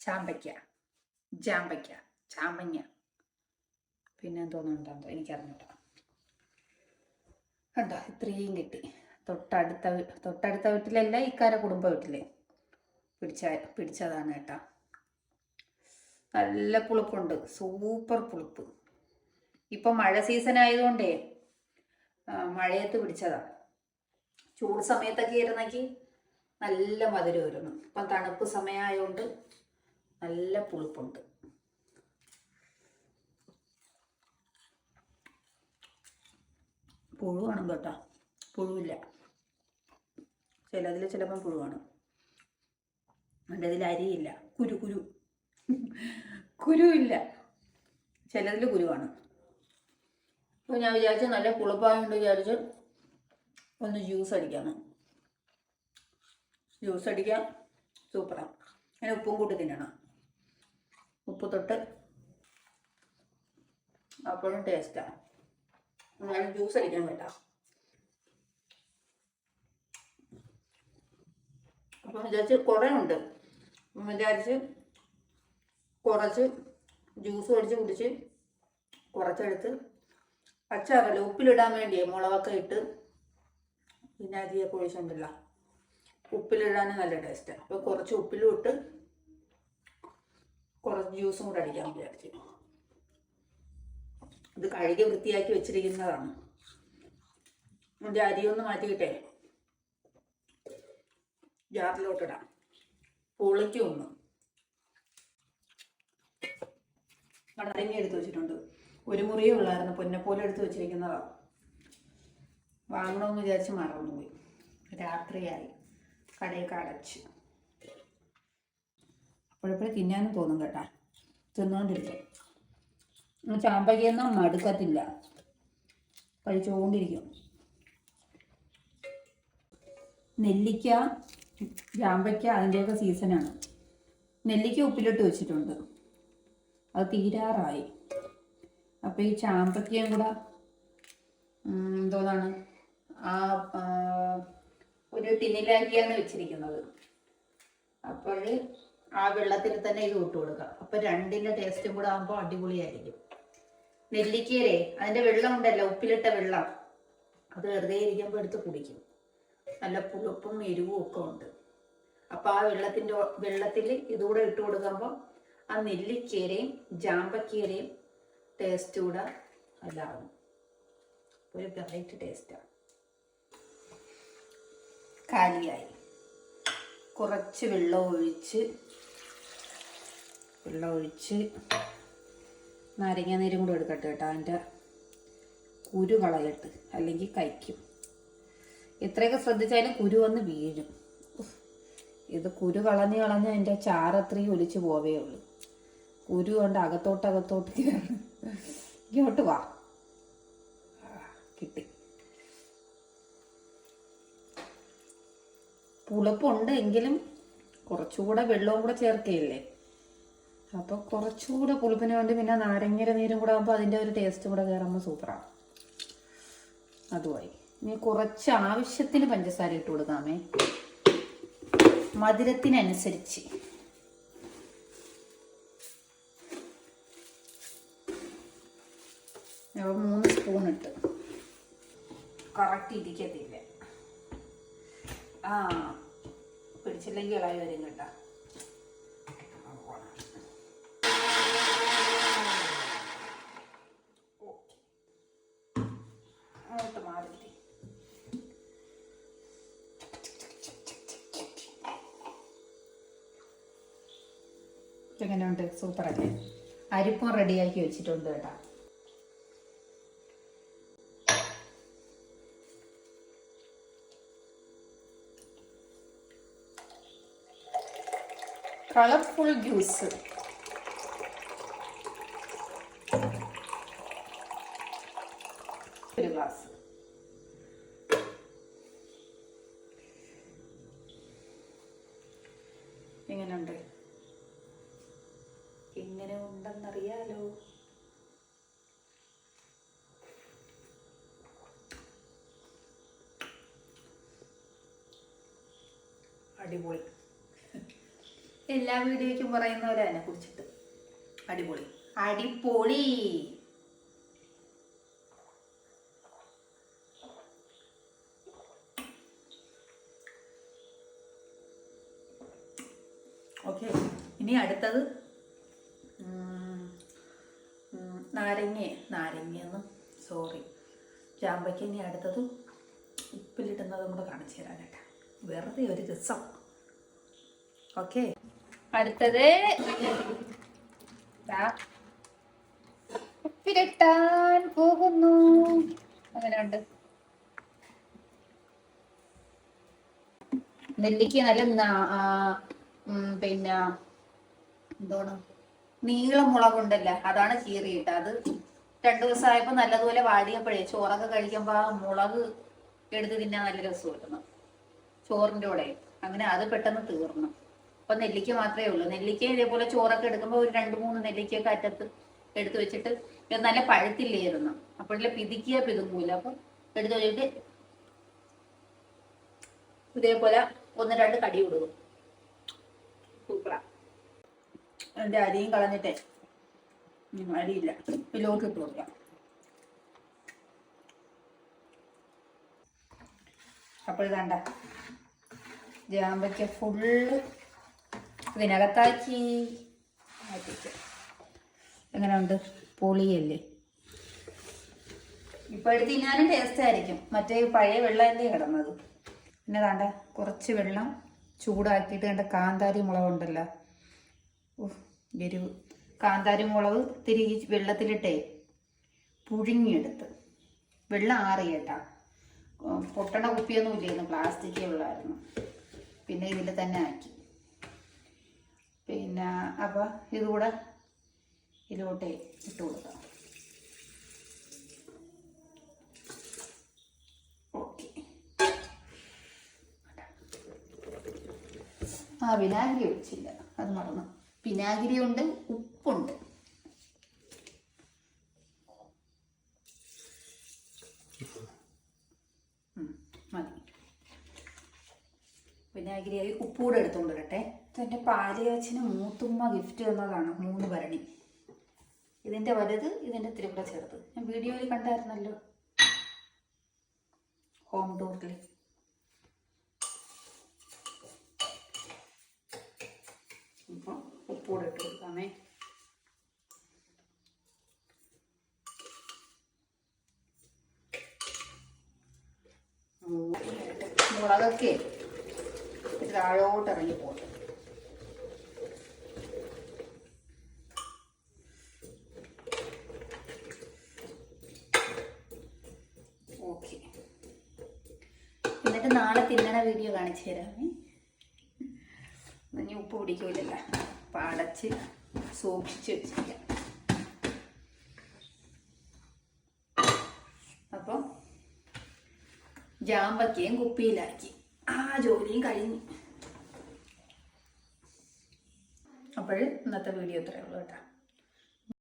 ചാമ്പയ്ക്ക, ജാമ്പയ്ക്ക, ചാമ്പങ്ങ, പിന്നെ എന്തോന്നുണ്ടോ എനിക്കറിഞ്ഞൂടാ. കണ്ടോ, ഇത്രയും കിട്ടി. തൊട്ടടുത്ത വീട്ടിലല്ല, ഇക്കാര കുടുംബ വീട്ടിലെ പിടിച്ചതാണ് കേട്ടോ. നല്ല പുളിപ്പുണ്ട്, സൂപ്പർ പുളിപ്പ്. ഇപ്പം മഴ സീസൺ ആയതുകൊണ്ടേ മഴയത്ത് പിടിച്ചതാണ്. ചൂട് സമയത്തൊക്കെ ഇരുന്നെങ്കിൽ നല്ല മധുരം വരുന്നു. ഇപ്പം തണുപ്പ് സമയമായതുകൊണ്ട് നല്ല പുളിപ്പുണ്ട്. പുഴുവാണ് കേട്ടോ, പുഴുവില്ല. ചിലതിൽ ചിലപ്പം പുഴുവാണ്. എൻ്റെ ഇതിൽ അരിയില്ല, കുരുവില്ല, ചിലതിൽ കുരുവാണ്. അപ്പോൾ ഞാൻ വിചാരിച്ചു നല്ല പുളിപ്പായോണ്ട് വിചാരിച്ച് ഒന്ന് ജ്യൂസ് അടിക്കാമെന്ന്. ജ്യൂസ് അടിക്കാം, സൂപ്പറാണ്. അങ്ങനെ ഉപ്പും കൂട്ടി തിന്നണം, ഉപ്പ് തൊട്ട്, അപ്പോഴും ടേസ്റ്റാണ്. ഞാൻ ജ്യൂസ് അടിക്കാൻ വേണ്ട. അപ്പം വിചാരിച്ച് കുറേ ഉണ്ട്, വിചാരിച്ച് കുറച്ച് ജ്യൂസ് അടിച്ച് കുടിച്ച് കുറച്ചെടുത്ത് അച്ചാറല്ല ഉപ്പിലിടാൻ വേണ്ടിയേ മുളകൊക്കെ ഇട്ട് പിന്നെ അരിയൊക്കെ ഒഴിച്ചുണ്ടല്ലോ, ഉപ്പിലിടാൻ നല്ല ടേസ്റ്റാണ്. അപ്പോൾ കുറച്ച് ഉപ്പിലും ഇട്ട് കുറച്ച് ജ്യൂസും കൂടെ അടിക്കാൻ വിചാരിച്ചു. ഇത് കഴുകി വൃത്തിയാക്കി വെച്ചിരിക്കുന്നതാണ്. അതിൻ്റെ അരിയൊന്ന് മാറ്റിയിട്ടേ ജാറിലോട്ടിടാം. പുളിക്കൊന്ന് നാരങ്ങ എടുത്ത് വെച്ചിട്ടുണ്ട്. ഒരു മുറിയേ ഉള്ളായിരുന്നു, പൊന്നെപ്പോലെ എടുത്ത് വെച്ചിരിക്കുന്നതാണ്. വാങ്ങണമെന്ന് വിചാരിച്ച് മറന്നുപോയി. രാത്രിയായി, കടയൊക്കെ അടച്ച്. അപ്പോഴപ്പോഴും തിന്നാനും തോന്നും കേട്ടാ, തിന്നുകൊണ്ടിരിക്കും. ചാമ്പയ്ക്കൊന്നും മടുക്കത്തില്ല, കഴിച്ചുകൊണ്ടിരിക്കും. നെല്ലിക്ക, ചാമ്പയ്ക്ക അതിൻ്റെയൊക്കെ സീസണാണ്. നെല്ലിക്ക ഉപ്പിലിട്ട് വെച്ചിട്ടുണ്ട്, അത് തീരാറായി. അപ്പോൾ ഈ ചാമ്പയ്ക്കയും കൂടെ എന്തോന്നാണ് ഒരു ടിന്നിലാക്കിയാണ് വെച്ചിരിക്കുന്നത്. അപ്പോൾ ആ വെള്ളത്തിൽ തന്നെ ഇത് ഇട്ട് കൊടുക്കാം. അപ്പോൾ രണ്ടിൻ്റെ ടേസ്റ്റും കൂടെ ആകുമ്പോൾ അടിപൊളിയായിരിക്കും. നെല്ലിക്കയിലേ അതിൻ്റെ വെള്ളം ഉണ്ടല്ലോ, ഉപ്പിലിട്ട വെള്ളം, അത് വെറുതെ ഇരിക്കുമ്പോൾ എടുത്ത് കുടിക്കും. നല്ല പുളിപ്പും എരിവും ഒക്കെ ഉണ്ട്. അപ്പോൾ ആ വെള്ളത്തിൽ ഇതുകൂടെ ഇട്ട് കൊടുക്കുമ്പോൾ ആ നെല്ലിക്കയുടെയും ജാമ്പയ്ക്കയുടെയും ടേസ്റ്റ് കൂടെ അല്ലാകും. ഒരു വെറൈറ്റി ടേസ്റ്റാണ്. കാലിയായി കുറച്ച് വെള്ളം ഒഴിച്ച് നാരങ്ങ നീരും കൂടെ എടുക്കട്ടെ കേട്ടോ. അതിൻ്റെ കുരു കളയട്ട്, അല്ലെങ്കിൽ കഴിക്കും. എത്രയൊക്കെ ശ്രദ്ധിച്ചാലും കുരു വന്ന് വീഴും. ഇത് കുരു കളഞ്ഞ് അതിൻ്റെ ചാറത്രയും ഒലിച്ച് പോവേ ഉള്ളൂ. കുരു കൊണ്ട് അകത്തോട്ട് കയറും. ഇങ്ങോട്ട് വാ, കിട്ടി. പുളിപ്പുണ്ട് എങ്കിലും കുറച്ചുകൂടെ വെള്ളവും കൂടെ ചേർക്കുകയില്ലേ, അപ്പോൾ കുറച്ചുകൂടെ പുളിപ്പിന് വേണ്ടി പിന്നെ നാരങ്ങയുടെ നീരും കൂടെ ആകുമ്പോൾ അതിൻ്റെ ഒരു ടേസ്റ്റ് കൂടെ കയറുമ്പോൾ സൂപ്പറാണ്. അതുമായി ഇനി കുറച്ച് ആവശ്യത്തിന് പഞ്ചസാര ഇട്ട് കൊടുക്കാമേ, മധുരത്തിനനുസരിച്ച്. ഞാൻ 3 സ്പൂൺ ഇട്ട്, കറക്റ്റ് ഇരിക്കത്തില്ല. പിടിച്ചില്ലെങ്കിൽ ഇളകി വരും കേട്ടോ. അങ്ങോട്ട് മാറി. എങ്ങനെയുണ്ട്? സൂപ്പറല്ലേ? അരിപ്പം റെഡിയാക്കി വെച്ചിട്ടുണ്ട് കേട്ടോ. Colourful juice. ഒരു ഗ്ലാസ്. എങ്ങനെയുണ്ട്? എങ്ങനെ ഉണ്ടെന്നറിയാലോ. അടിപൊളി. എല്ലാ വീഡിയോയ്ക്കും പറയുന്ന പോലെ അതിനെ കുറിച്ചിട്ട്. അടിപൊളി അടിപൊളി. ഓക്കെ, ഇനി അടുത്തത് നാരങ്ങയെന്ന് സോറി ചാമ്പയ്ക്ക്. ഇനി അടുത്തത് ഉപ്പിലിട്ടുന്നതും കൂടെ കാണിച്ചു തരാനായിട്ട്, വെറുതെ ഒരു രസം. ഓക്കെ, അടുത്തത് ഉപ്പിലിട്ടാൻ പോകുന്നു. അങ്ങനെയുണ്ട്. നെല്ലിക്ക നല്ല പിന്നെ എന്തോണ് നീളം മുളകുണ്ടല്ലോ, അതാണ് കീറിയിട്ട്. അത് 2 ദിവസമായപ്പോ നല്ലതുപോലെ വാടിയപ്പോഴേ ചോറൊക്കെ കഴിക്കുമ്പോ ആ മുളക് എടുത്ത് തിന്നാൻ നല്ല രസമായിരുന്നു ചോറിന്റെ കൂടെ. അങ്ങനെ അത് പെട്ടെന്ന് തീർന്നു. അപ്പൊ നെല്ലിക്ക മാത്രമേ ഉള്ളൂ. നെല്ലിക്ക ഇതേപോലെ ചോറൊക്കെ എടുക്കുമ്പോൾ ഒരു 2-3 നെല്ലിക്കയൊക്കെ അറ്റത്ത് എടുത്ത് വെച്ചിട്ട് നല്ല പഴുത്തില്ലായിരുന്നു. അപ്പോഴല്ലേ പിതുങ്ങൂല. അപ്പൊ എടുത്ത് വെച്ചിട്ട് ഇതേപോലെ 1-2 കടി കൊടുക്കും. സൂപ്പറാ. എൻ്റെ അരിയും കളഞ്ഞിട്ടേ അരിയില്ല ഇതിലോട്ട് ഇട്ട് കൊടുക്കാം. അപ്പോൾ ഇതാണ്ട ജാമ്പയ്ക്ക ഫുള്ള് ഇതിനകത്താക്കി മാറ്റിക്കാം. എങ്ങനെയുണ്ട്? പൊളിയല്ലേ? ഇപ്പോൾ എടുത്ത് തിന്നാനും ടേസ്റ്റ് ആയിരിക്കും. മറ്റേ പഴയ വെള്ളമല്ലേ കിടന്നത്. പിന്നെ താണ്ട കുറച്ച് വെള്ളം ചൂടാക്കിയിട്ട് കണ്ട കാന്താരി മുളകുണ്ടല്ലോ, എരിവ്. കാന്താരി മുളക് തിരികെ വെള്ളത്തിലിട്ടേ പുഴുങ്ങിയെടുത്ത്, വെള്ളം ആറിയേട്ടാ. പൊട്ടണ കുപ്പിയൊന്നും ഇല്ലായിരുന്നു, പ്ലാസ്റ്റിക്കേ ഉള്ളായിരുന്നു. പിന്നെ ഇതിൽ തന്നെ ആക്കി. പിന്നെ അപ്പം ഇതുകൂടെ ഇതിലോട്ടേ ഇട്ട് കൊടുക്കാം. ഓക്കെ. വിനാഗിരി ഒഴിച്ചില്ല, അത് മറന്നു. വിനാഗിരി ഉണ്ട്, ഉപ്പുണ്ട്. മതി. വിനാഗിരിയായി ഉപ്പൂടെ എടുത്തുകൊണ്ട് വരട്ടെ. എൻ്റെ പാലിയാച്ചിന് മൂത്തുമ്മ ഗിഫ്റ്റ് തന്നതാണ് 3 ഭരണി. ഇതിൻ്റെ വലുത്, ഇതിൻ്റെ ഇത്തിരി കൂടെ ചെറുത്. ഞാൻ വീഡിയോയിൽ കണ്ടായിരുന്നല്ലോ, ഹോം ടൂറിൽ. ഇപ്പം ഉപ്പൂടെ ഇട്ട് കൊടുക്കാമേ. മുളകൊക്കെ താഴോട്ട് ഇറങ്ങി പോട്ടെ. ഓക്കെ, എന്നിട്ട് നാളെ തിന്നണ വീഡിയോ കാണിച്ചു തരാമേ. ഇനി ഉപ്പ് പിടിക്കൂലല്ലോ, അപ്പം അടച്ച് സൂക്ഷിച്ച് വെച്ചിരിക്കാം. അപ്പം ജാമ്പക്കയും കുപ്പിയിലാക്കി, ആ ജോലിയും കഴിഞ്ഞു. അപ്പോൾ ഇന്നത്തെ വീഡിയോ ഇത്രയേ ഉള്ളൂ കേട്ടോ.